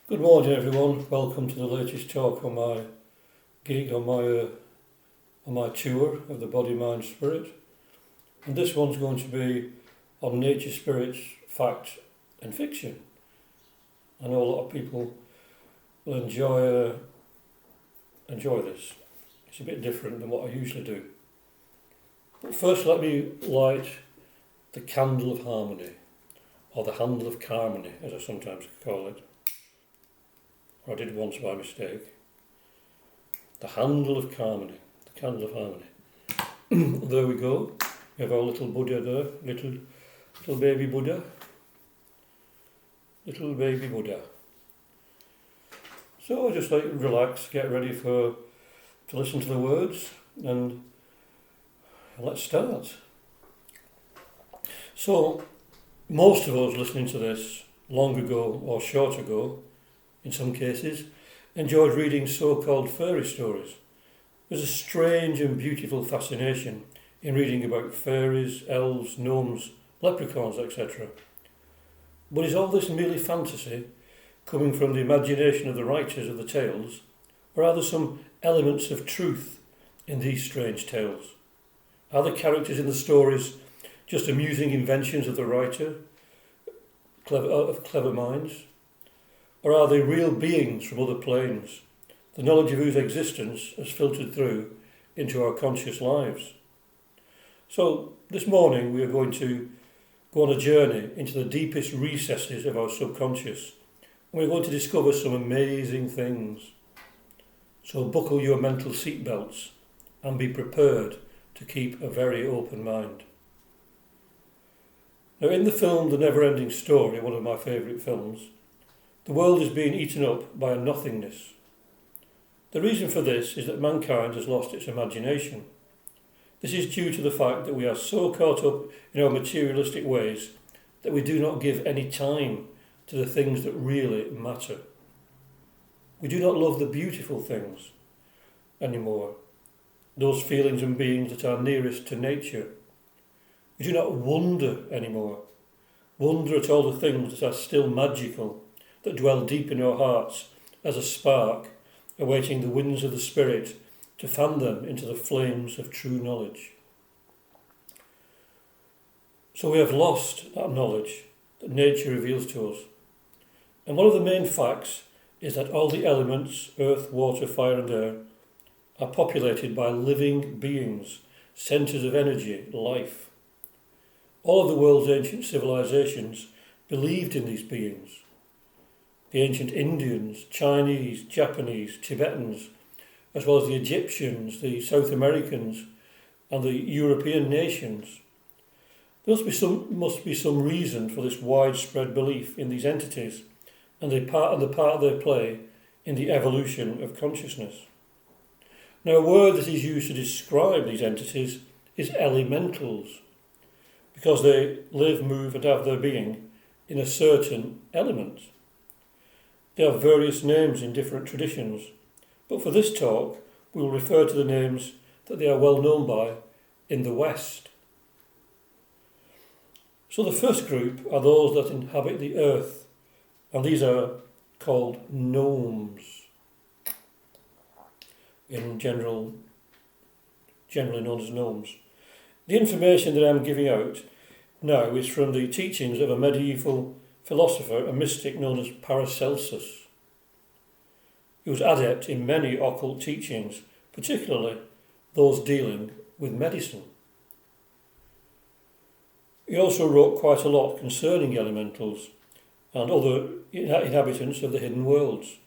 Good morning, everyone. Welcome to the latest talk on my gig on my tour of the Body, Mind, Spirit. And this one's going to be on nature, spirits, fact, and fiction. I know a lot of people will enjoy this. It's a bit different than what I usually do. But first, let me light the candle of harmony, or the handle of harmony, as I sometimes call it. I did once by mistake. The handle of harmony, the candle of harmony. There we go. We have our little Buddha there, little baby Buddha. Little baby Buddha. So just like relax, get ready to listen to the words, and let's start. So, most of us listening to this long ago or short ago, in some cases, enjoyed reading so-called fairy stories. There's a strange and beautiful fascination in reading about fairies, elves, gnomes, leprechauns, etc. But is all this merely fantasy, coming from the imagination of the writers of the tales, or are there some elements of truth in these strange tales? Are the characters in the stories just amusing inventions of the writer, of clever minds? Or are they real beings from other planes, the knowledge of whose existence has filtered through into our conscious lives? So this morning we are going to go on a journey into the deepest recesses of our subconscious, and we're going to discover some amazing things. So buckle your mental seatbelts and be prepared to keep a very open mind. Now, in the film The Never-Ending Story, one of my favourite films, the world is being eaten up by a nothingness. The reason for this is that mankind has lost its imagination. This is due to the fact that we are so caught up in our materialistic ways that we do not give any time to the things that really matter. We do not love the beautiful things anymore, those feelings and beings that are nearest to nature. We do not wonder anymore, wonder at all the things that are still magical, that dwell deep in our hearts as a spark, awaiting the winds of the Spirit to fan them into the flames of true knowledge. So we have lost that knowledge that nature reveals to us. And one of the main facts is that all the elements, earth, water, fire and air, are populated by living beings, centres of energy, life. All of the world's ancient civilizations believed in these beings. The ancient Indians, Chinese, Japanese, Tibetans, as well as the Egyptians, the South Americans and the European nations. There must be some reason for this widespread belief in these entities and the part they play in the evolution of consciousness. Now, a word that is used to describe these entities is elementals, because they live, move and have their being in a certain element. They have various names in different traditions, but for this talk we will refer to the names that they are well known by in the West. So the first group are those that inhabit the earth, and these are called gnomes, generally known as gnomes. The information that I'm giving out now is from the teachings of a medieval philosopher and mystic known as Paracelsus. He was adept in many occult teachings, particularly those dealing with medicine. He also wrote quite a lot concerning elementals and other inhabitants of the hidden worlds.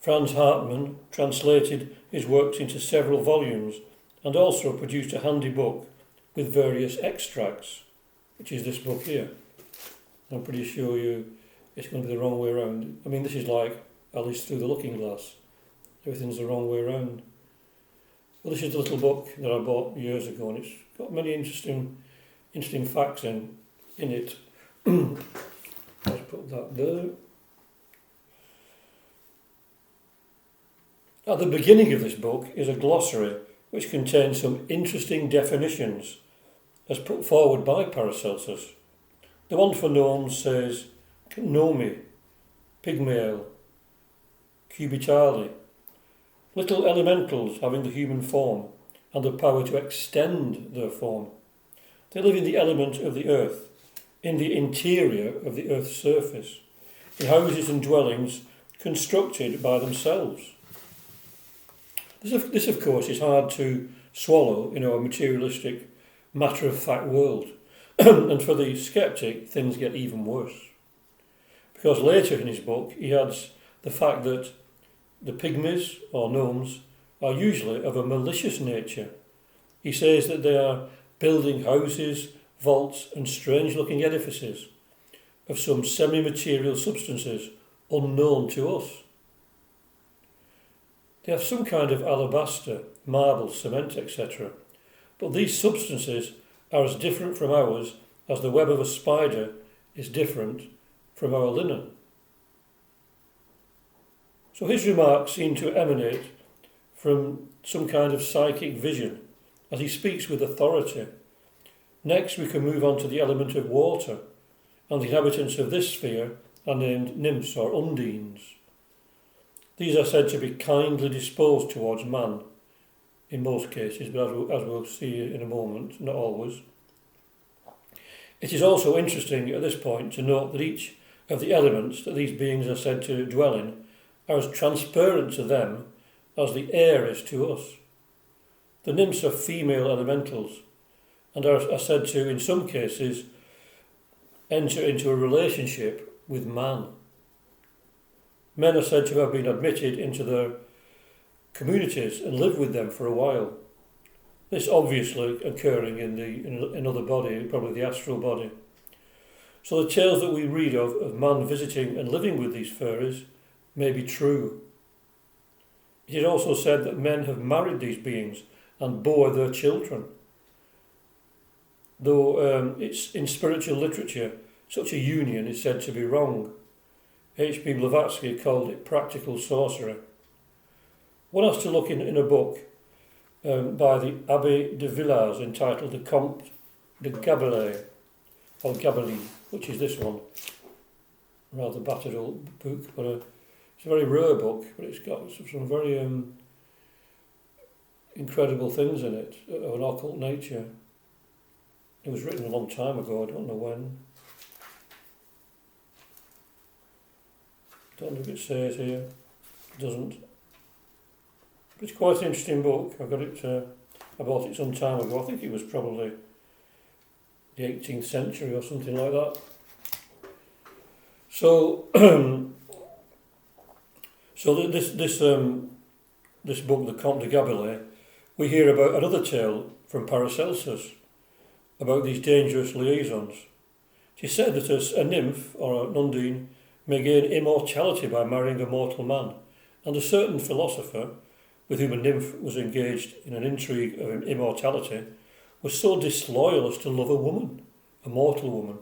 Franz Hartmann translated his works into several volumes and also produced a handy book with various extracts, which is this book here. I'm pretty sure it's going to be the wrong way around. I mean, this is like Alice through the looking glass. Everything's the wrong way around. Well, this is the little book that I bought years ago, and it's got many interesting facts in it. Let's put that there. At the beginning of this book is a glossary which contains some interesting definitions as put forward by Paracelsus. The one for gnomes says gnomi, pygmae, cubitali, little elementals having the human form and the power to extend their form. They live in the element of the earth, in the interior of the earth's surface, in houses and dwellings constructed by themselves. This of course, is hard to swallow in our materialistic, matter-of-fact world. And for the sceptic, things get even worse. Because later in his book, he adds the fact that the pygmies, or gnomes, are usually of a malicious nature. He says that they are building houses, vaults and strange-looking edifices of some semi-material substances unknown to us. They have some kind of alabaster, marble, cement, etc. But these substances are as different from ours as the web of a spider is different from our linen. So his remarks seem to emanate from some kind of psychic vision as he speaks with authority. Next we can move on to the element of water, and the inhabitants of this sphere are named nymphs or undines. These are said to be kindly disposed towards man, in most cases, but as we'll see in a moment, not always. It is also interesting at this point to note that each of the elements that these beings are said to dwell in are as transparent to them as the air is to us. The nymphs are female elementals and are said to, in some cases, enter into a relationship with man. Men are said to have been admitted into their communities and live with them for a while. This obviously occurring in another body, probably the astral body. So the tales that we read of man visiting and living with these furries may be true. It is also said that men have married these beings and bore their children. Though it's in spiritual literature, such a union is said to be wrong. H.P. Blavatsky called it practical sorcery. One has to look in a book by the Abbé de Villars entitled The Comte de Gabalet, or Gabalis, which is this one. Rather battered old book, but it's a very rare book, but it's got some very incredible things in it, of an occult nature. It was written a long time ago, I don't know when. Don't know if it says here. It doesn't. But it's quite an interesting book. I bought it some time ago. I think it was probably the 18th century or something like that. So, this book, The Comte de Gabalet, we hear about another tale from Paracelsus about these dangerous liaisons. It is said that a nymph or an undine may gain immortality by marrying a mortal man, and a certain philosopher, with whom a nymph was engaged in an intrigue of immortality, was so disloyal as to love a woman, a mortal woman.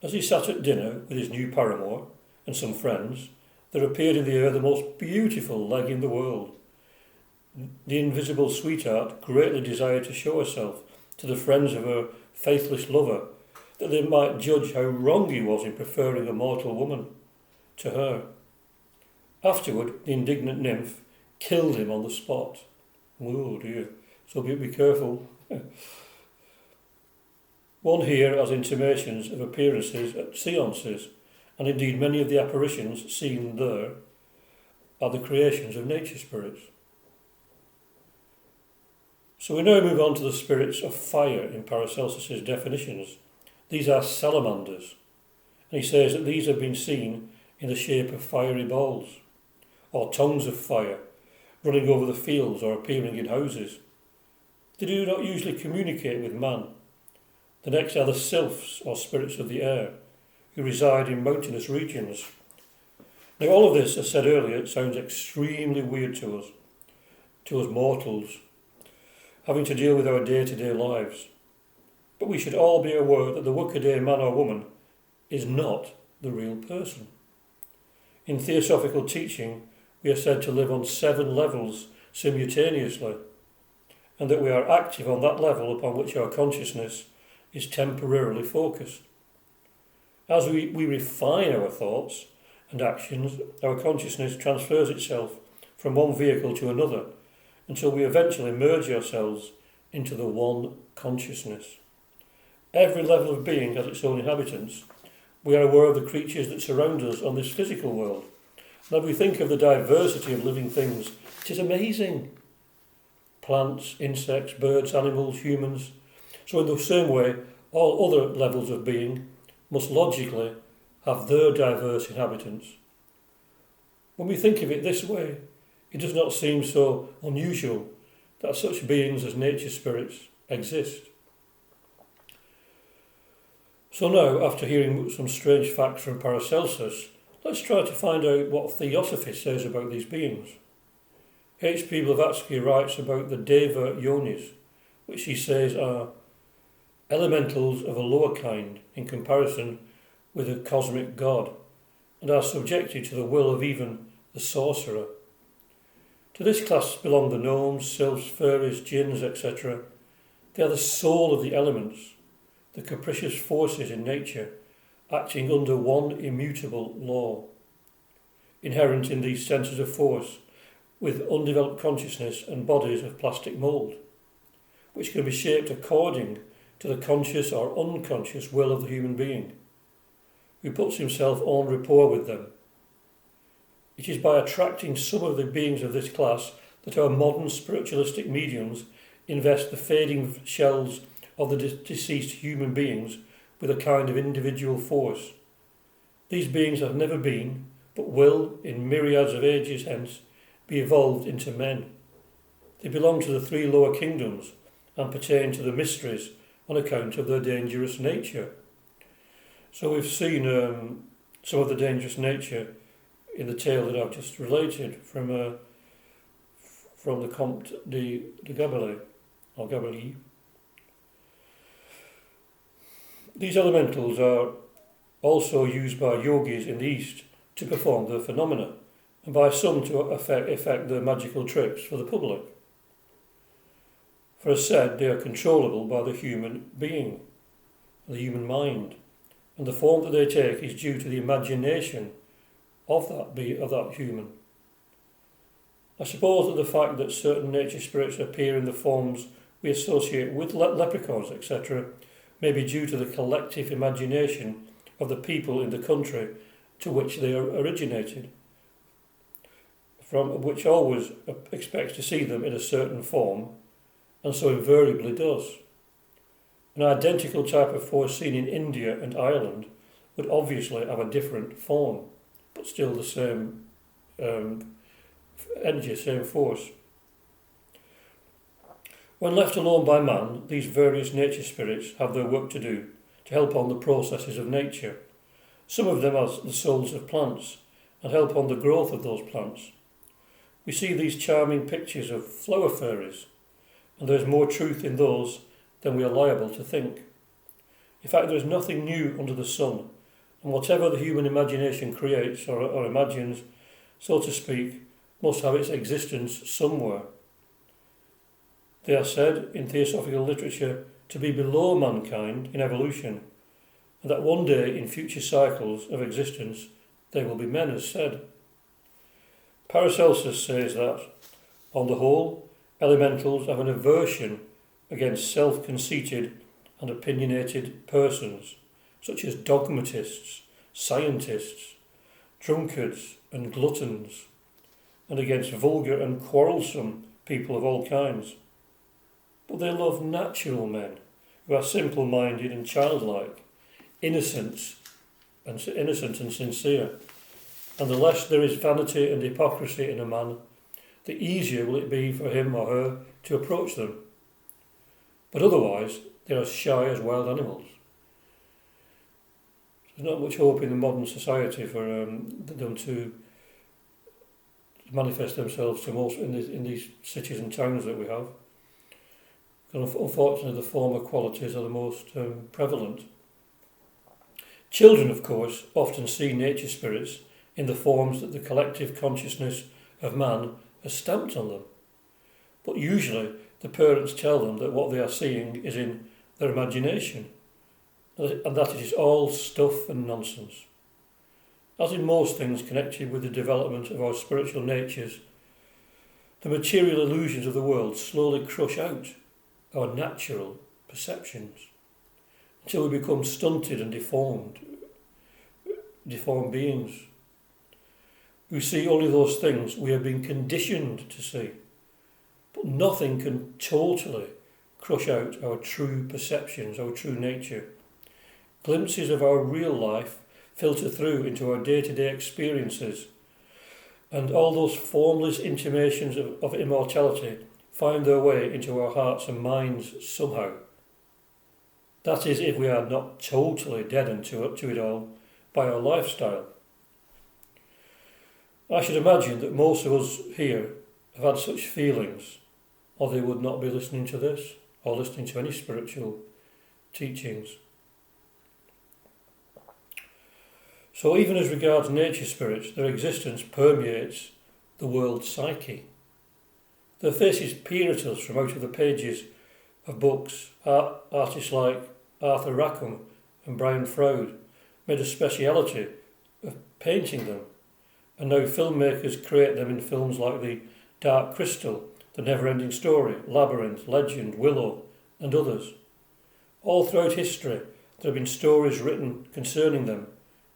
As he sat at dinner with his new paramour and some friends, there appeared in the air the most beautiful leg in the world. The invisible sweetheart greatly desired to show herself to the friends of her faithless lover, that they might judge how wrong he was in preferring a mortal woman to her. Afterward, the indignant nymph killed him on the spot. Oh dear, so be careful. One here has intimations of appearances at seances, and indeed many of the apparitions seen there are the creations of nature spirits. So we now move on to the spirits of fire in Paracelsus's definitions. These are salamanders, and he says that these have been seen in the shape of fiery balls, or tongues of fire, running over the fields or appearing in houses. They do not usually communicate with man. The next are the sylphs, or spirits of the air, who reside in mountainous regions. Now all of this, as said earlier, it sounds extremely weird to us mortals, having to deal with our day-to-day lives. But we should all be aware that the workaday man or woman is not the real person. In theosophical teaching, we are said to live on 7 levels simultaneously, and that we are active on that level upon which our consciousness is temporarily focused. As we refine our thoughts and actions, our consciousness transfers itself from one vehicle to another until we eventually merge ourselves into the one consciousness. Every level of being has its own inhabitants. We are aware of the creatures that surround us on this physical world. And if we think of the diversity of living things, it is amazing. Plants, insects, birds, animals, humans. So in the same way, all other levels of being must logically have their diverse inhabitants. When we think of it this way, it does not seem so unusual that such beings as nature spirits exist. So now, after hearing some strange facts from Paracelsus, let's try to find out what Theosophy says about these beings. H.P. Blavatsky writes about the Deva Yonis, which he says are elementals of a lower kind in comparison with a cosmic god, and are subjected to the will of even the sorcerer. To this class belong the gnomes, sylphs, fairies, jinns, etc. They are the soul of the elements, the capricious forces in nature acting under one immutable law. Inherent in these centres of force, with undeveloped consciousness and bodies of plastic mould, which can be shaped according to the conscious or unconscious will of the human being, who puts himself en rapport with them. It is by attracting some of the beings of this class that our modern spiritualistic mediums invest the fading shells of the deceased human beings with a kind of individual force. These beings have never been, but will, in myriads of ages hence, be evolved into men. They belong to the three lower kingdoms and pertain to the mysteries on account of their dangerous nature. So we've seen some of the dangerous nature in the tale that I've just related from the Comte de Gabalet, or Gabalet. These elementals are also used by yogis in the East to perform their phenomena, and by some to effect their magical tricks for the public. For as said, they are controllable by the human being, the human mind, and the form that they take is due to the imagination of that human. I suppose that the fact that certain nature spirits appear in the forms we associate with leprechauns, etc., may be due to the collective imagination of the people in the country to which they originated, from which always expects to see them in a certain form, and so invariably does. An identical type of force seen in India and Ireland would obviously have a different form, but still the same energy, same force. When left alone by man, these various nature spirits have their work to do to help on the processes of nature. Some of them are the souls of plants and help on the growth of those plants. We see these charming pictures of flower fairies, and there is more truth in those than we are liable to think. In fact, there is nothing new under the sun, and whatever the human imagination creates or imagines, so to speak, must have its existence somewhere. They are said in theosophical literature to be below mankind in evolution, and that one day in future cycles of existence they will be men, as said. Paracelsus says that, on the whole, elementals have an aversion against self-conceited and opinionated persons, such as dogmatists, scientists, drunkards and gluttons, and against vulgar and quarrelsome people of all kinds. But they love natural men, who are simple-minded and childlike, innocent and sincere, and the less there is vanity and hypocrisy in a man, the easier will it be for him or her to approach them. But otherwise, they are as shy as wild animals. There's not much hope in the modern society for them to manifest themselves to most in these cities and towns that we have. And unfortunately, the former qualities are the most prevalent. Children, of course, often see nature spirits in the forms that the collective consciousness of man has stamped on them. But usually, the parents tell them that what they are seeing is in their imagination, and that it is all stuff and nonsense. As in most things connected with the development of our spiritual natures, the material illusions of the world slowly crush out our natural perceptions until we become stunted and deformed beings who see only those things we have been conditioned to see. But nothing can totally crush out our true perceptions, our true nature. Glimpses of our real life filter through into our day-to-day experiences, and all those formless intimations of immortality find their way into our hearts and minds somehow. That is, if we are not totally deadened to it all by our lifestyle. I should imagine that most of us here have had such feelings, or they would not be listening to this, or listening to any spiritual teachings. So even as regards nature spirits, their existence permeates the world's psyche. Their faces peer at us from out of the pages of books. Artists like Arthur Rackham and Brian Froud made a speciality of painting them, and now filmmakers create them in films like The Dark Crystal, The Never-Ending Story, Labyrinth, Legend, Willow, and others. All throughout history there have been stories written concerning them,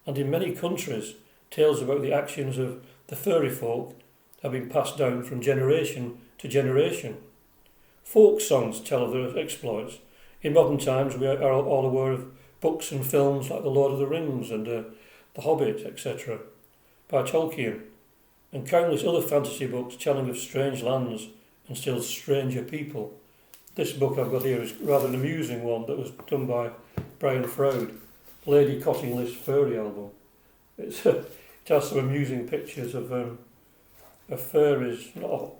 and in many countries tales about the actions of the furry folk have been passed down from generation to generation. Folk songs tell of their exploits. In modern times we are all aware of books and films like The Lord of the Rings and The Hobbit, etc., by Tolkien, and countless other fantasy books telling of strange lands and still stranger people. This book I've got here is rather an amusing one that was done by Brian Froud, Lady Cottingley's Furry album. It has some amusing pictures of furries,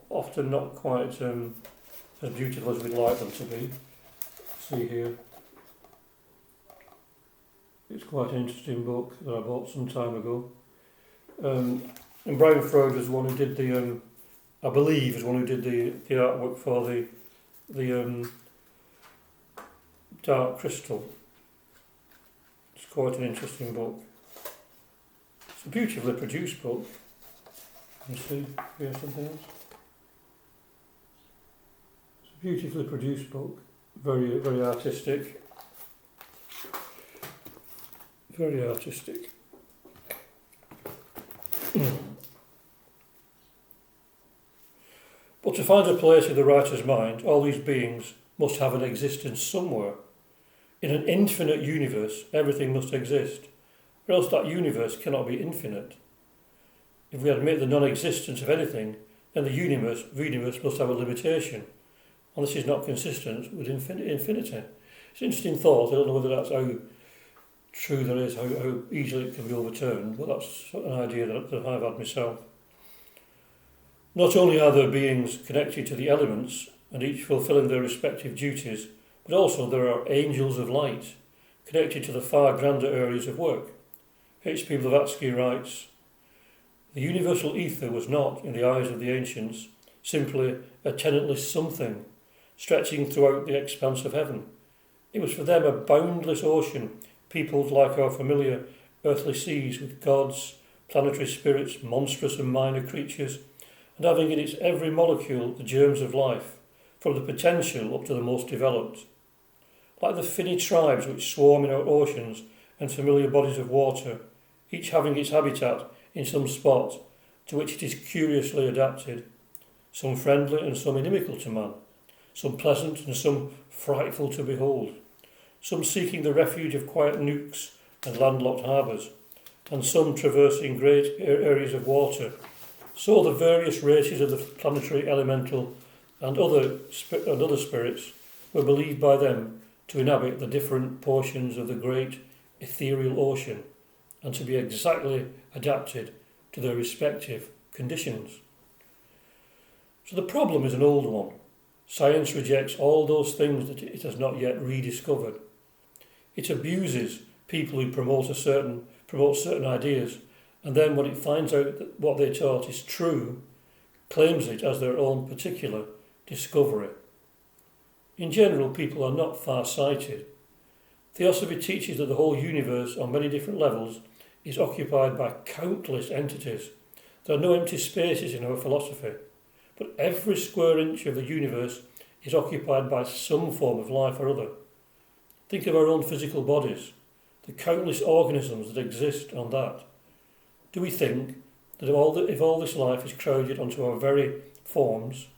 often not quite as beautiful as we'd like them to be. See here. It's quite an interesting book that I bought some time ago. And Brian Froud was one who did the, I believe, was one who did the artwork for the Dark Crystal. It's quite an interesting book. It's a beautifully produced book. Let me see, here's something else. It's a beautifully produced book, very, very artistic. Very artistic. But to find a place in the writer's mind, all these beings must have an existence somewhere. In an infinite universe, everything must exist, or else that universe cannot be infinite. If we admit the non-existence of anything, then the universe must have a limitation, and this is not consistent with infinity. It's an interesting thought. I don't know whether that's how true that is, how easily it can be overturned, but that's an idea that I've had myself. Not only are there beings connected to the elements, and each fulfilling their respective duties, but also there are angels of light, connected to the far grander areas of work. H.P. Blavatsky writes, "The universal ether was not, in the eyes of the ancients, simply a tenantless something, stretching throughout the expanse of heaven. It was for them a boundless ocean, peopled like our familiar earthly seas with gods, planetary spirits, monstrous and minor creatures, and having in its every molecule the germs of life, from the potential up to the most developed. Like the finny tribes which swarm in our oceans and familiar bodies of water, each having its habitat in some spot to which it is curiously adapted, some friendly and some inimical to man, some pleasant and some frightful to behold, some seeking the refuge of quiet nooks and landlocked harbours, and some traversing great areas of water. So the various races of the planetary, elemental, and other spirits were believed by them to inhabit the different portions of the great ethereal ocean, and to be exactly adapted to their respective conditions." So the problem is an old one. Science rejects all those things that it has not yet rediscovered. It abuses people who promote certain ideas, and then when it finds out that what they taught is true, claims it as their own particular discovery. In general, people are not far-sighted. Theosophy teaches that the whole universe, on many different levels, is occupied by countless entities. There are no empty spaces in our philosophy, but every square inch of the universe is occupied by some form of life or other. Think of our own physical bodies, the countless organisms that exist on that. Do we think that if all this life is crowded onto our very forms,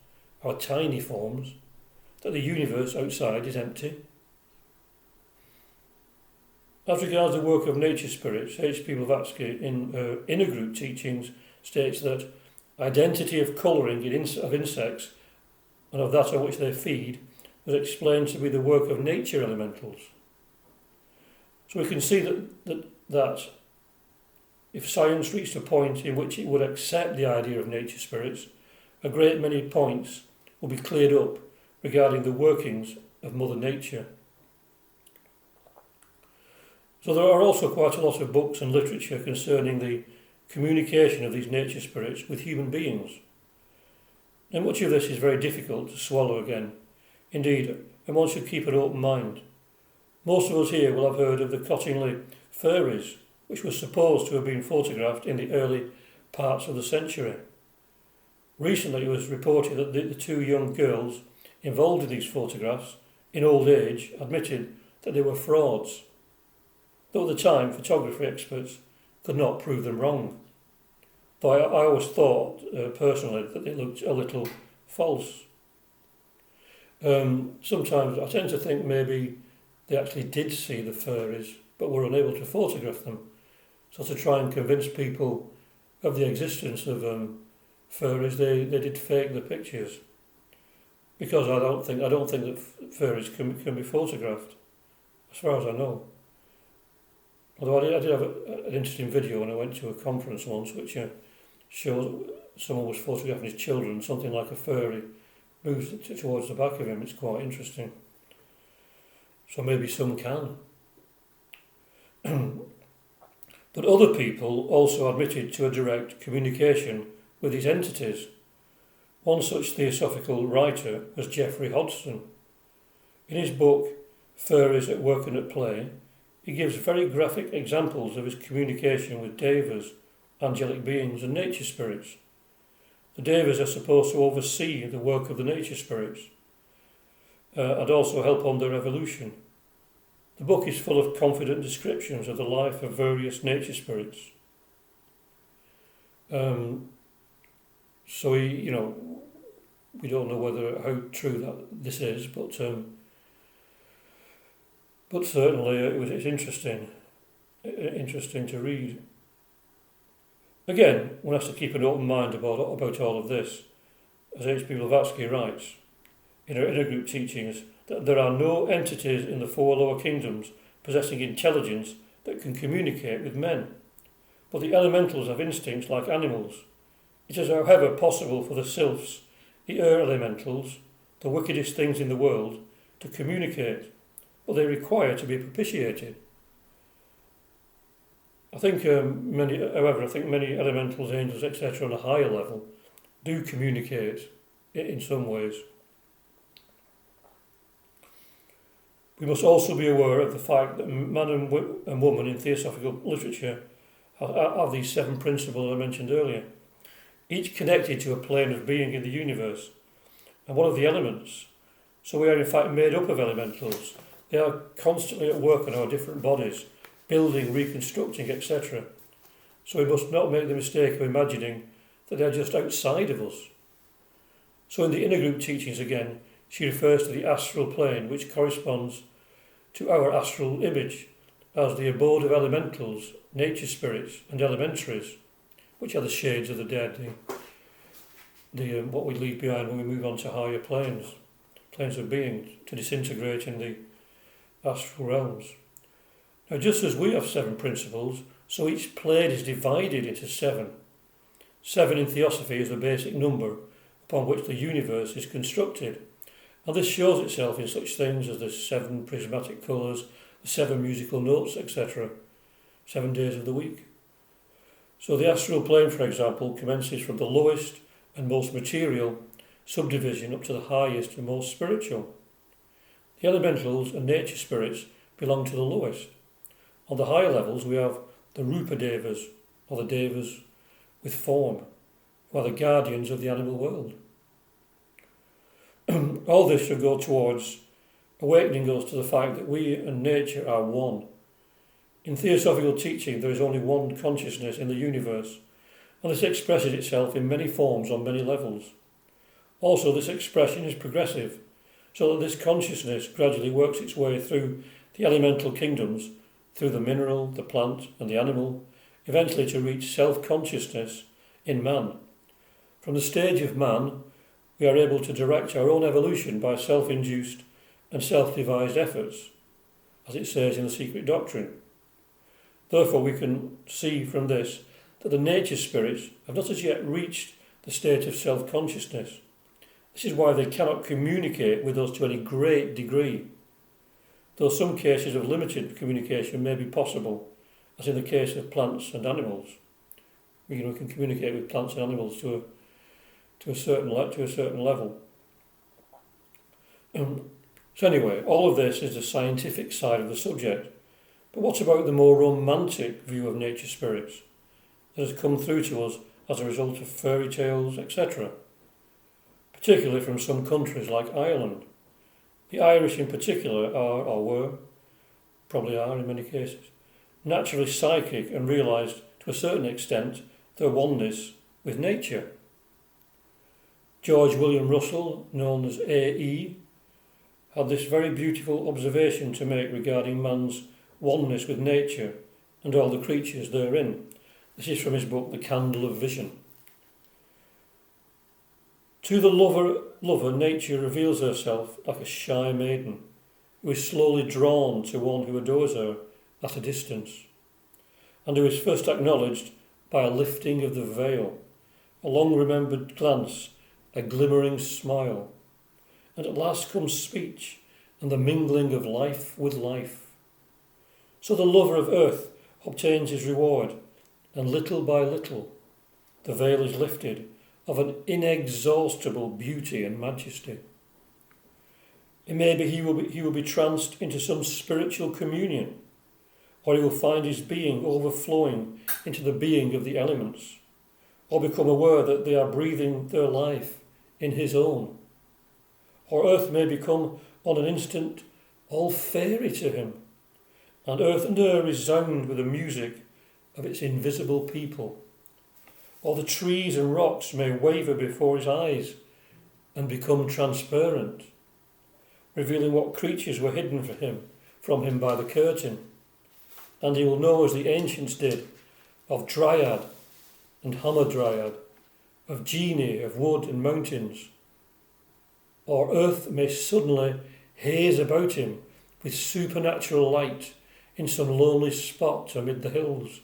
our tiny forms, that the universe outside is empty? As regards the work of nature spirits, H.P. Blavatsky in her inner group teachings states that identity of colouring of insects and of that on which they feed was explained to be the work of nature elementals. So we can see that if science reached a point in which it would accept the idea of nature spirits, a great many points will be cleared up regarding the workings of Mother Nature. So there are also quite a lot of books and literature concerning the communication of these nature spirits with human beings. And much of this is very difficult to swallow again. Indeed, and one should keep an open mind. Most of us here will have heard of the Cottingley furries, which was supposed to have been photographed in the early parts of the century. Recently it was reported that the two young girls involved in these photographs, in old age, admitted that they were frauds. Though at the time, photography experts could not prove them wrong. Though I always thought, personally, that they looked a little false. Sometimes I tend to think maybe they actually did see the furries, but were unable to photograph them. So to try and convince people of the existence of furries, they did fake the pictures. Because I don't think that furries can be photographed, as far as I know. Although I did have an interesting video when I went to a conference once, which shows someone was photographing his children, something like a furry moves towards the back of him. It's quite interesting. So maybe some can. But other people also admitted to a direct communication with these entities. One such theosophical writer was Geoffrey Hodgson. In his book, Furries at Work and at Play, he gives very graphic examples of his communication with devas, angelic beings and nature spirits. The devas are supposed to oversee the work of the nature spirits and also help on their evolution. The book is full of confident descriptions of the life of various nature spirits. So we don't know how true that this is, but certainly it's interesting to read. Again, one has to keep an open mind about all of this. As H.P. Blavatsky writes in her inner group teachings, that there are no entities in the four lower kingdoms possessing intelligence that can communicate with men, but the elementals have instincts like animals. It is, however, possible for the sylphs, the air elementals, the wickedest things in the world, to communicate, but they require to be propitiated. I think many elementals, angels, etc., on a higher level do communicate in some ways. We must also be aware of the fact that man and woman in theosophical literature have these seven principles I mentioned earlier, each connected to a plane of being in the universe, and one of the elements. So we are in fact made up of elementals. They are constantly at work on our different bodies, building, reconstructing, etc. So we must not make the mistake of imagining that they are just outside of us. So in the inner group teachings again, she refers to the astral plane, which corresponds to our astral image as the abode of elementals, nature spirits and elementaries, which are the shades of the dead, what we leave behind when we move on to higher planes of being, to disintegrate in the astral realms. Now, just as we have seven principles, so each plane is divided into seven. Seven in theosophy is the basic number upon which the universe is constructed, and this shows itself in such things as the seven prismatic colours, the seven musical notes, etc., 7 days of the week. So the astral plane, for example, commences from the lowest and most material subdivision up to the highest and most spiritual. The elementals and nature spirits belong to the lowest. On the higher levels we have the Rupa Devas, or the Devas with form, who are the guardians of the animal world. All this should go towards awakening us to the fact that we and nature are one. In theosophical teaching, there is only one consciousness in the universe, and this expresses itself in many forms on many levels. Also, this expression is progressive, so that this consciousness gradually works its way through the elemental kingdoms, through the mineral, the plant and the animal, eventually to reach self-consciousness in man. From the stage of man, we are able to direct our own evolution by self-induced and self-devised efforts, as it says in the Secret Doctrine. Therefore, we can see from this that the nature spirits have not as yet reached the state of self-consciousness. This is why they cannot communicate with us to any great degree, though some cases of limited communication may be possible, as in the case of plants and animals. We can communicate with plants and animals to a certain level. So anyway, all of this is the scientific side of the subject. But what about the more romantic view of nature spirits that has come through to us as a result of fairy tales, etc., particularly from some countries like Ireland? The Irish in particular are, or were, probably are in many cases, naturally psychic and realised to a certain extent their oneness with nature. George William Russell, known as A.E., had this very beautiful observation to make regarding man's oneness with nature and all the creatures therein. This is from his book, The Candle of Vision. To the lover, nature reveals herself like a shy maiden who is slowly drawn to one who adores her at a distance, and who is first acknowledged by a lifting of the veil, a long-remembered glance, a glimmering smile, and at last comes speech and the mingling of life with life. So the lover of earth obtains his reward, and little by little the veil is lifted of an inexhaustible beauty and majesty. It may be he will be tranced into some spiritual communion, or he will find his being overflowing into the being of the elements, or become aware that they are breathing their life in his own. Or earth may become on an instant all fairy to him, and earth and air resound with the music of its invisible people. Or the trees and rocks may waver before his eyes and become transparent, revealing what creatures were hidden from him by the curtain. And he will know, as the ancients did, of dryad and hamadryad, of genie, of wood and mountains. Or earth may suddenly haze about him with supernatural light in some lonely spot amid the hills,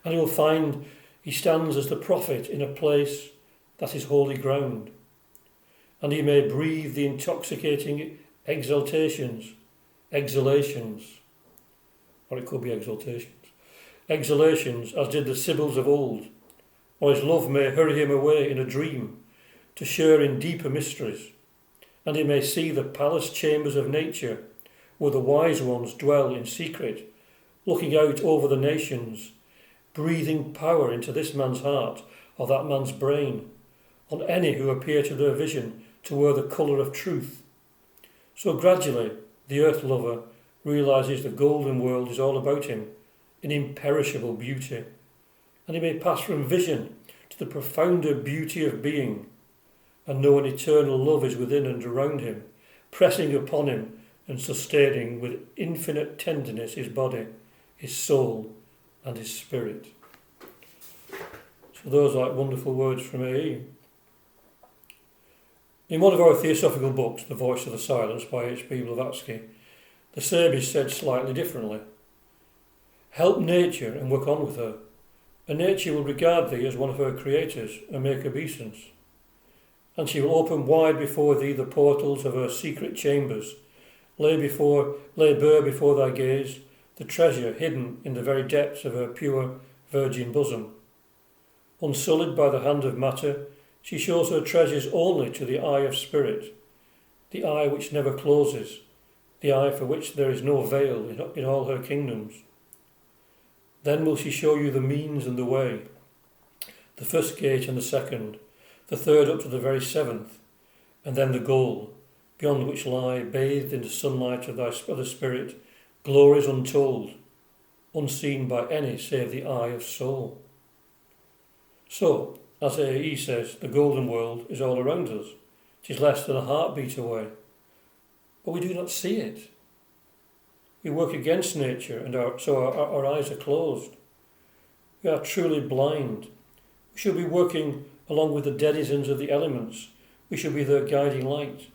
and he will find he stands as the prophet in a place that is holy ground, and he may breathe the intoxicating exhalations, or it could be exhalations, as did the Sibyls of old, or his love may hurry him away in a dream to share in deeper mysteries, and he may see the palace chambers of nature where the wise ones dwell in secret, looking out over the nations, breathing power into this man's heart or that man's brain, on any who appear to their vision to wear the colour of truth. So gradually the earth lover realises the golden world is all about him in imperishable beauty, and he may pass from vision to the profounder beauty of being, and know an eternal love is within and around him, pressing upon him and sustaining with infinite tenderness his body, his soul and his spirit. So those are wonderful words from A.E. In one of our theosophical books, The Voice of the Silence by H.P. Blavatsky, the same is said slightly differently. Help nature and work on with her, and nature will regard thee as one of her creators and make obeisance. And she will open wide before thee the portals of her secret chambers, lay bare before thy gaze the treasure hidden in the very depths of her pure virgin bosom. Unsullied by the hand of matter, she shows her treasures only to the eye of spirit, the eye which never closes, the eye for which there is no veil in all her kingdoms. Then will she show you the means and the way, the first gate and the second, the third up to the very seventh, and then the goal, beyond which lie, bathed in the sunlight of the Spirit, glories untold, unseen by any save the eye of soul. So, as A.E. says, the golden world is all around us. It is less than a heartbeat away. But we do not see it. We work against nature, and our eyes are closed. We are truly blind. We should be working along with the denizens of the elements. We should be their guiding light.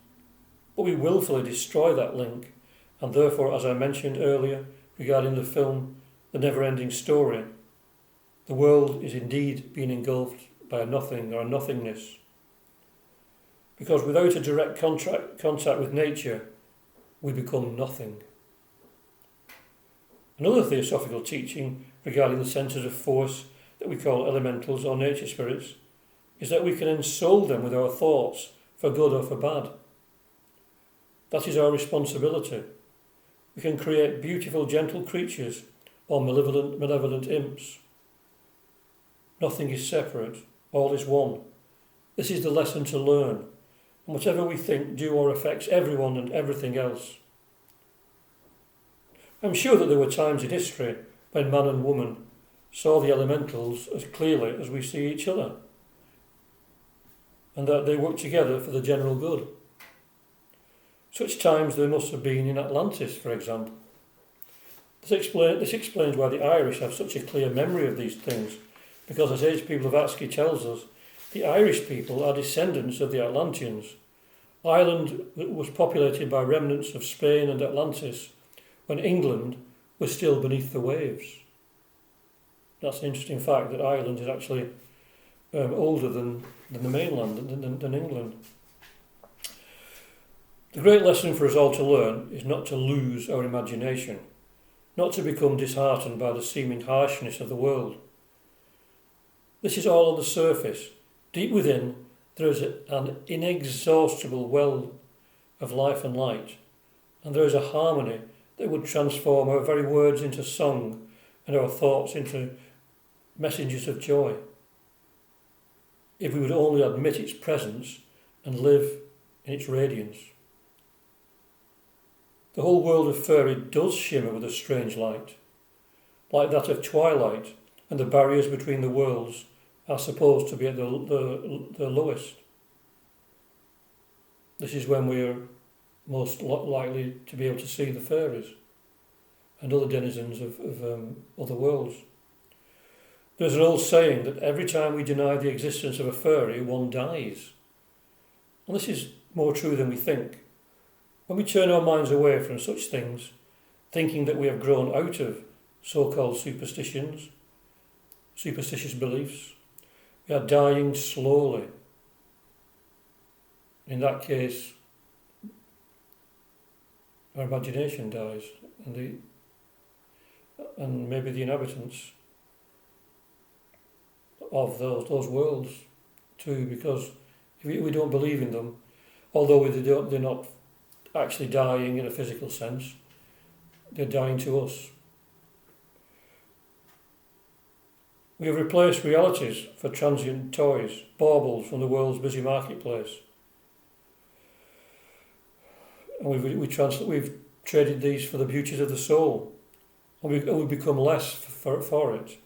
But we willfully destroy that link, and therefore, as I mentioned earlier regarding the film The Never-Ending Story, the world is indeed being engulfed by a nothing or a nothingness. Because without a direct contact with nature, we become nothing. Another theosophical teaching regarding the centres of force that we call elementals or nature spirits is that we can ensoul them with our thoughts for good or for bad. That is our responsibility. We can create beautiful, gentle creatures or malevolent imps. Nothing is separate, all is one. This is the lesson to learn, and whatever we think, do or affects everyone and everything else. I'm sure that there were times in history when man and woman saw the elementals as clearly as we see each other, and that they worked together for the general good. Such times there must have been in Atlantis, for example. This explains why the Irish have such a clear memory of these things, because as H.P. Blavatsky tells us, the Irish people are descendants of the Atlanteans. Ireland was populated by remnants of Spain and Atlantis when England was still beneath the waves. That's an interesting fact, that Ireland is actually older than the mainland, than England. The great lesson for us all to learn is not to lose our imagination, not to become disheartened by the seeming harshness of the world. This is all on the surface. Deep within, there is an inexhaustible well of life and light, and there is a harmony that would transform our very words into song and our thoughts into messengers of joy, if we would only admit its presence and live in its radiance. The whole world of Furry does shimmer with a strange light, like that of twilight, and the barriers between the worlds are supposed to be at the lowest. This is when we are most likely to be able to see the fairies and other denizens of other worlds. There's an old saying that every time we deny the existence of a furry, one dies. And this is more true than we think. When we turn our minds away from such things, thinking that we have grown out of so-called superstitious beliefs, we are dying slowly. In that case, our imagination dies, and maybe the inhabitants of those worlds too, because if we don't believe in them, although they're not actually dying in a physical sense, they're dying to us. We have replaced realities for transient toys, baubles from the world's busy marketplace. And we've traded these for the beauties of the soul, and we become less for it.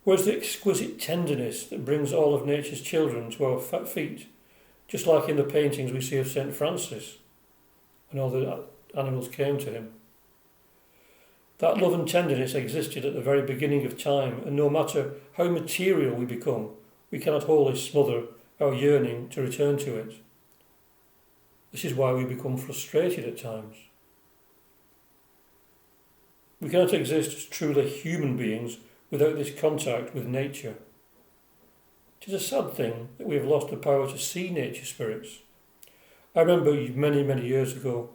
Where's the exquisite tenderness that brings all of nature's children to our feet, just like in the paintings we see of St. Francis, when all the animals came to him? That love and tenderness existed at the very beginning of time, and no matter how material we become, we cannot wholly smother our yearning to return to it. This is why we become frustrated at times. We cannot exist as truly human beings without this contact with nature. It is a sad thing that we have lost the power to see nature spirits. I remember many years ago,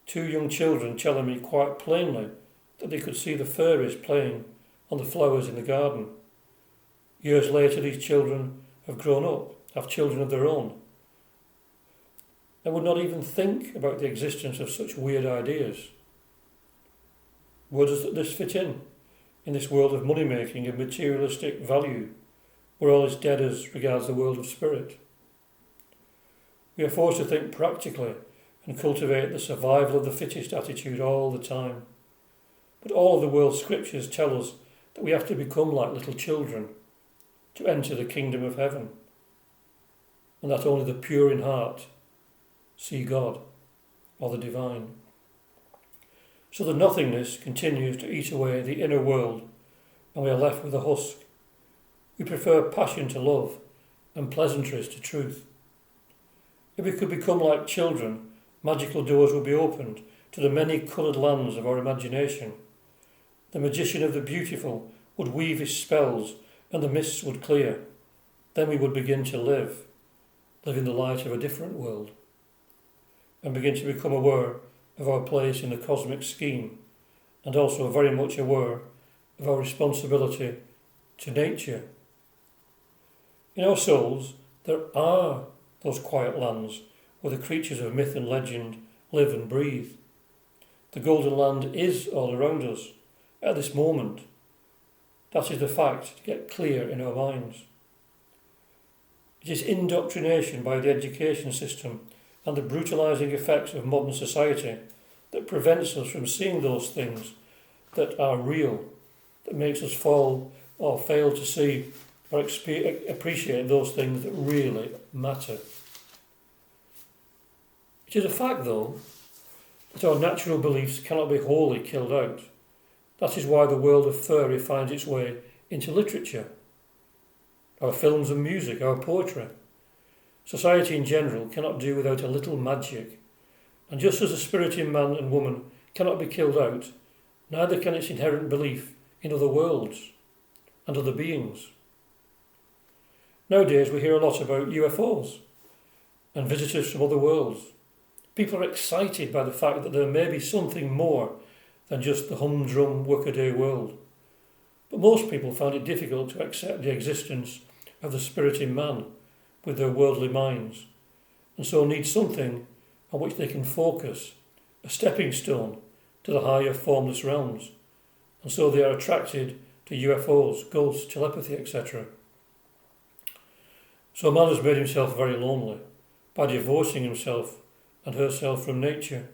2 young children telling me quite plainly that they could see the fairies playing on the flowers in the garden. Years later, these children have grown up, have children of their own, and would not even think about the existence of such weird ideas. Where does this fit in? in this world of money-making and materialistic value, where all is dead as regards the world of spirit. We are forced to think practically and cultivate the survival of the fittest attitude all the time. But all of the world's scriptures tell us that we have to become like little children to enter the kingdom of heaven, and that only the pure in heart see God or the divine. So the nothingness continues to eat away the inner world, and we are left with a husk. We prefer passion to love and pleasantries to truth. If we could become like children, magical doors would be opened to the many coloured lands of our imagination. The magician of the beautiful would weave his spells and the mists would clear. Then we would begin to live in the light of a different world, and begin to become aware of our place in the cosmic scheme, and also very much aware of our responsibility to nature. In our souls, there are those quiet lands where the creatures of myth and legend live and breathe. The golden land is all around us at this moment. That is the fact to get clear in our minds. It is indoctrination by the education system and the brutalising effects of modern society that prevents us from seeing those things that are real, that makes us fall or fail to see or appreciate those things that really matter. It is a fact, though, that our natural beliefs cannot be wholly killed out. That is why the world of furry finds its way into literature, our films and music, our poetry. Society in general cannot do without a little magic, and just as the spirit in man and woman cannot be killed out, neither can its inherent belief in other worlds and other beings. Nowadays we hear a lot about UFOs and visitors from other worlds. People are excited by the fact that there may be something more than just the humdrum workaday world. But most people find it difficult to accept the existence of the spirit in man with their worldly minds, and so need something on which they can focus, a stepping stone to the higher formless realms, and so they are attracted to UFOs, ghosts, telepathy, etc. So man has made himself very lonely by divorcing himself and herself from nature.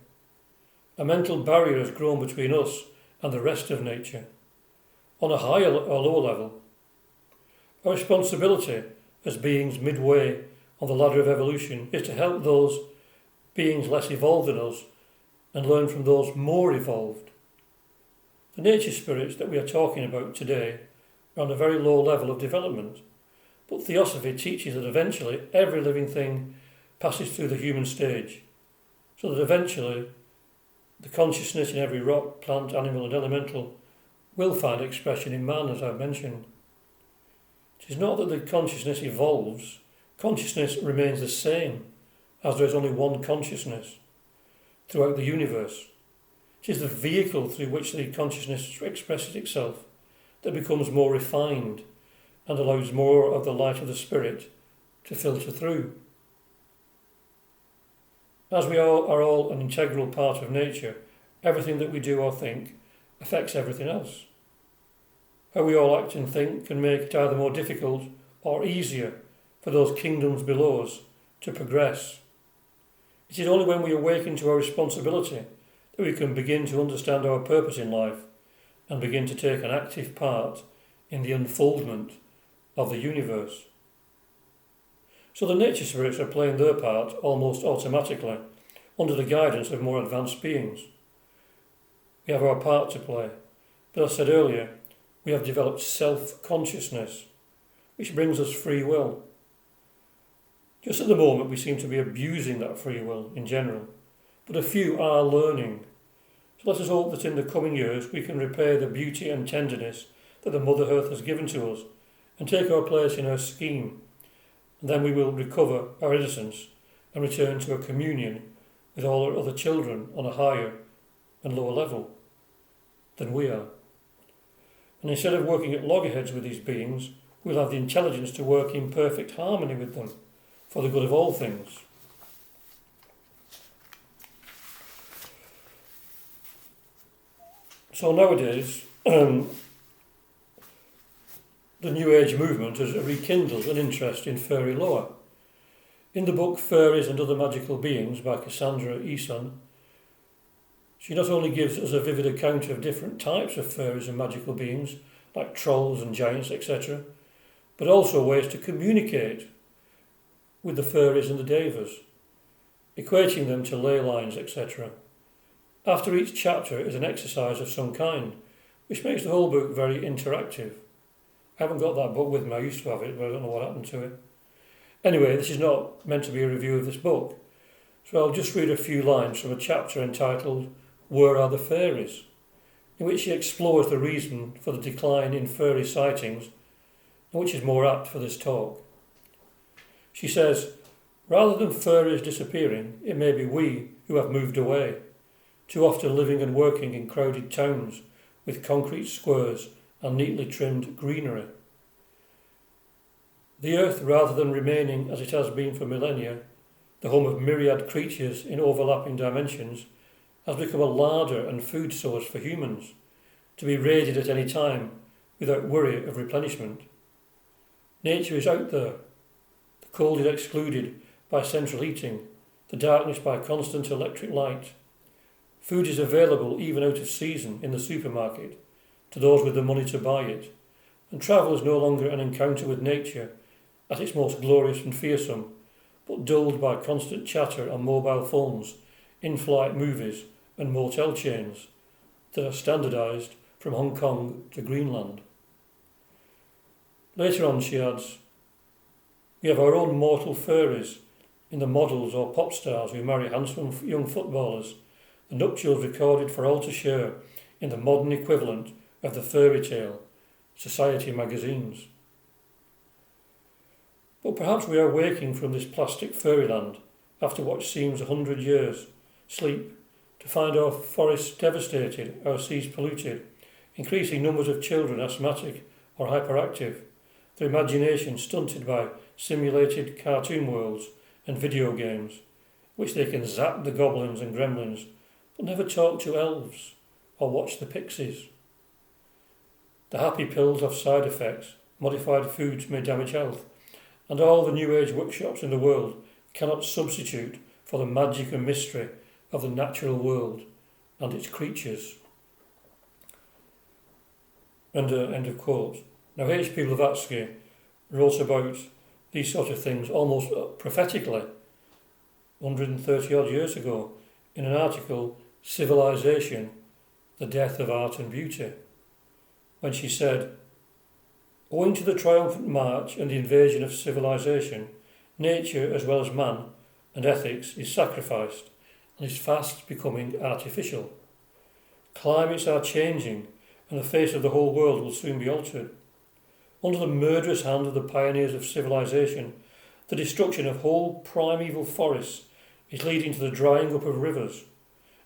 A mental barrier has grown between us and the rest of nature. On a higher or lower level, our responsibility as beings midway on the ladder of evolution is to help those beings less evolved than us and learn from those more evolved. The nature spirits that we are talking about today are on a very low level of development, but Theosophy teaches that eventually every living thing passes through the human stage, so that eventually the consciousness in every rock, plant, animal and elemental will find expression in man, as I've mentioned. It is not that the consciousness evolves, consciousness remains the same, as there is only one consciousness throughout the universe. It is the vehicle through which the consciousness expresses itself that becomes more refined and allows more of the light of the spirit to filter through. As we all are all an integral part of nature, everything that we do or think affects everything else. How we all act and think can make it either more difficult or easier for those kingdoms below us to progress. It is only when we awaken to our responsibility that we can begin to understand our purpose in life and begin to take an active part in the unfoldment of the universe. So the nature spirits are playing their part almost automatically under the guidance of more advanced beings. We have our part to play, but as I said earlier, we have developed self-consciousness, which brings us free will. Just at the moment we seem to be abusing that free will in general, but a few are learning. So let us hope that in the coming years we can repay the beauty and tenderness that the Mother Earth has given to us and take our place in her scheme, and then we will recover our innocence and return to a communion with all our other children on a higher and lower level than we are. And instead of working at loggerheads with these beings, we'll have the intelligence to work in perfect harmony with them for the good of all things. So nowadays, the New Age movement has rekindled an interest in furry lore. In the book Furries and Other Magical Beings by Cassandra Eason, she not only gives us a vivid account of different types of furries and magical beings, like trolls and giants, etc., but also ways to communicate with the furries and the devas, equating them to ley lines, etc. After each chapter is an exercise of some kind, which makes the whole book very interactive. I haven't got that book with me, I used to have it, but I don't know what happened to it. Anyway, this is not meant to be a review of this book, so I'll just read a few lines from a chapter entitled Where Are the Fairies?, in which she explores the reason for the decline in furry sightings, and which is more apt for this talk. She says, rather than furries disappearing, it may be we who have moved away, too often living and working in crowded towns with concrete squares and neatly trimmed greenery. The earth, rather than remaining as it has been for millennia, the home of myriad creatures in overlapping dimensions, has become a larder and food source for humans, to be raided at any time without worry of replenishment. Nature is out there. The cold is excluded by central heating, the darkness by constant electric light. Food is available even out of season in the supermarket to those with the money to buy it, and travel is no longer an encounter with nature at its most glorious and fearsome, but dulled by constant chatter on mobile phones, in-flight movies and motel chains that are standardised from Hong Kong to Greenland. Later on she adds, we have our own mortal furries in the models or pop stars who marry handsome young footballers, the nuptials recorded for all to share in the modern equivalent of the fairy tale, society magazines. But perhaps we are waking from this plastic fairyland after what seems 100 years sleep to find our forests devastated, our seas polluted, increasing numbers of children asthmatic or hyperactive, their imagination stunted by simulated cartoon worlds and video games, which they can zap the goblins and gremlins, but never talk to elves or watch the pixies. The happy pills have side effects, modified foods may damage health, and all the New Age workshops in the world cannot substitute for the magic and mystery of the natural world and its creatures. End of quote. Now H.P. Blavatsky wrote about these sort of things almost prophetically 130 odd years ago in an article, Civilization, the Death of Art and Beauty, when she said, owing to the triumphant march and the invasion of civilization, nature as well as man and ethics is sacrificed and is fast becoming artificial. Climates are changing and the face of the whole world will soon be altered. Under the murderous hand of the pioneers of civilization, the destruction of whole primeval forests is leading to the drying up of rivers,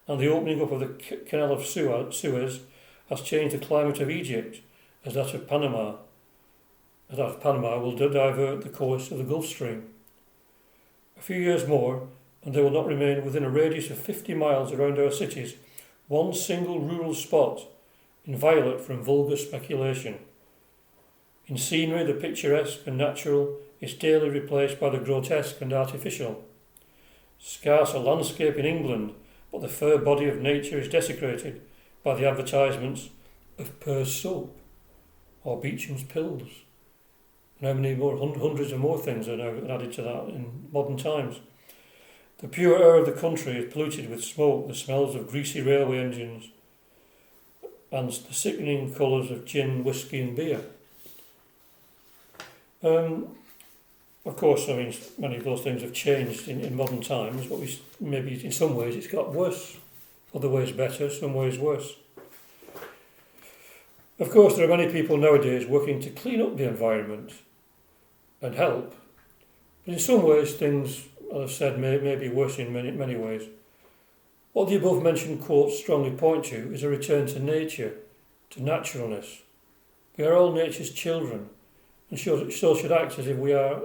and the opening up of the Canal of Suez has changed the climate of Egypt as that of Panama will divert the course of the Gulf Stream. A few years more, and there will not remain within a radius of 50 miles around our cities one single rural spot inviolate from vulgar speculation. In scenery, the picturesque and natural is daily replaced by the grotesque and artificial. Scarce a landscape in England, but the fair body of nature is desecrated by the advertisements of Pear's soap or Beecham's pills. And how many more, hundreds of more things are now added to that in modern times. The pure air of the country is polluted with smoke, the smells of greasy railway engines, and the sickening colours of gin, whiskey and beer. Of course, I mean, many of those things have changed in modern times, but maybe in some ways it's got worse, other ways better, some ways worse. Of course, there are many people nowadays working to clean up the environment and help, but in some ways things, as I've said, may be worse in many ways. What the above-mentioned quotes strongly point to is a return to nature, to naturalness. We are all nature's children, and so should act as if we are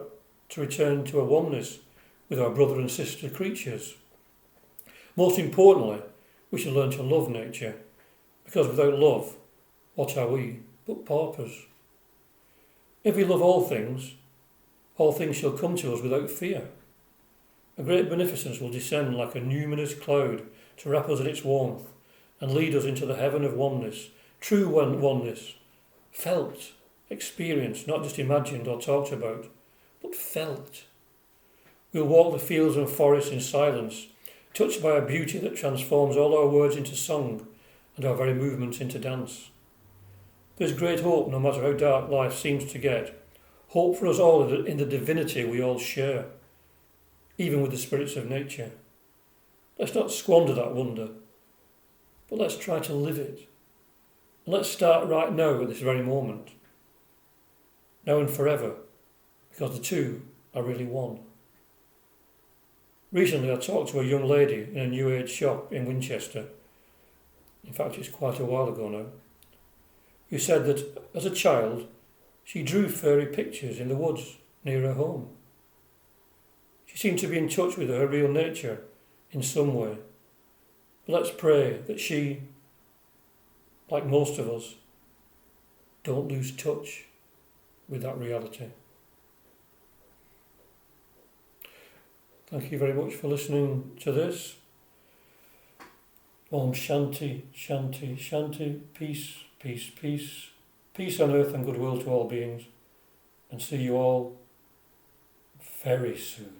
to return to a oneness with our brother and sister creatures. Most importantly, we should learn to love nature, because without love, what are we but paupers? If we love all things shall come to us without fear. A great beneficence will descend like a numinous cloud to wrap us in its warmth and lead us into the heaven of oneness, true oneness, felt, experienced, not just imagined or talked about, but felt. We'll walk the fields and forests in silence, touched by a beauty that transforms all our words into song and our very movements into dance. There's great hope, no matter how dark life seems to get. Hope for us all in the divinity we all share, even with the spirits of nature. Let's not squander that wonder, but let's try to live it. And let's start right now at this very moment. Now and forever, because the two are really one. Recently I talked to a young lady in a New Age shop in Winchester. In fact, it's quite a while ago now. Who said that as a child she drew furry pictures in the woods near her home. She seemed to be in touch with her real nature in some way. But let's pray that she, like most of us, don't lose touch with that reality. Thank you very much for listening to this. Om Shanti, Shanti, Shanti. Peace, peace, peace. Peace on earth and goodwill to all beings. And see you all very soon.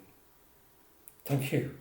Thank you.